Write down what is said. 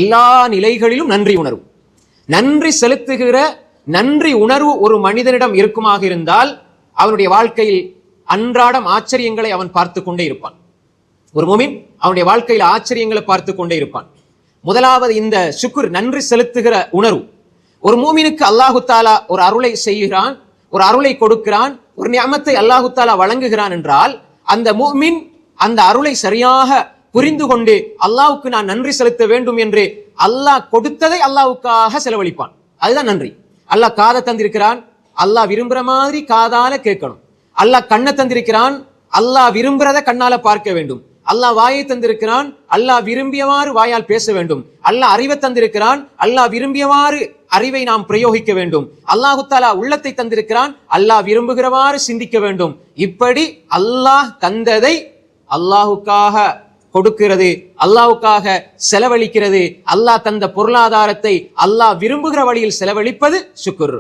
எல்லா நிலைகளிலும் நன்றி உணர்வு. நன்றி செலுத்துகிற நன்றி உணர்வு ஒரு மனிதனிடம் இருக்குமாக இருந்தால் அவனுடைய வாழ்க்கையில் அன்றாடம் ஆச்சரியங்களை அவன் பார்த்து கொண்டே இருப்பான். ஒரு முஃமின் அவனுடைய வாழ்க்கையில் ஆச்சரியங்களை பார்த்து கொண்டே இருப்பான். முதலாவது இந்த சுக்ர், நன்றி செலுத்துகிற உணர்வு. ஒரு மூமினுக்கு அல்லாஹு தாலா ஒரு அருளை செய்கிறான், ஒரு அருளை கொடுக்கிறான், ஒரு நியமத்தை அல்லாஹு தாலா வழங்குகிறான் என்றால் அந்த மூமின் அந்த அருளை சரியாக புரிந்து கொண்டு அல்லாஹ்வுக்கு நான் நன்றி செலுத்த வேண்டும் என்று அல்லாஹ் கொடுத்ததை அல்லாஹ்வுக்காக செலவழிப்பான். அதுதான் நன்றி. அல்லாஹ் காதை தந்திருக்கிறான், அல்லாஹ் விரும்புற மாதிரி காதால கேட்கணும். அல்லாஹ் கண்ணை தந்திருக்கிறான், அல்லாஹ் விரும்புறத கண்ணால பார்க்க வேண்டும். அல்லாஹ் வாயை தந்திருக்கிறான், அல்லாஹ் விரும்பியவாறு வாயால் பேச வேண்டும். அல்லாஹ் அறிவை தந்திருக்கிறான், அல்லாஹ் விரும்பியவாறு அறிவை நாம் பிரயோகிக்க வேண்டும். அல்லாஹு தாலா உள்ளத்தை தந்திருக்கிறான், அல்லாஹ் விரும்புகிறவாறு சிந்திக்க வேண்டும். இப்படி அல்லாஹ் தந்ததை அல்லாஹுக்காக கொடுக்கிறது, அல்லாஹுக்காக செலவழிக்கிறது. அல்லாஹ் தந்த பொருளாதாரத்தை அல்லாஹ் விரும்புகிற வழியில் செலவழிப்பது சுக்ர்.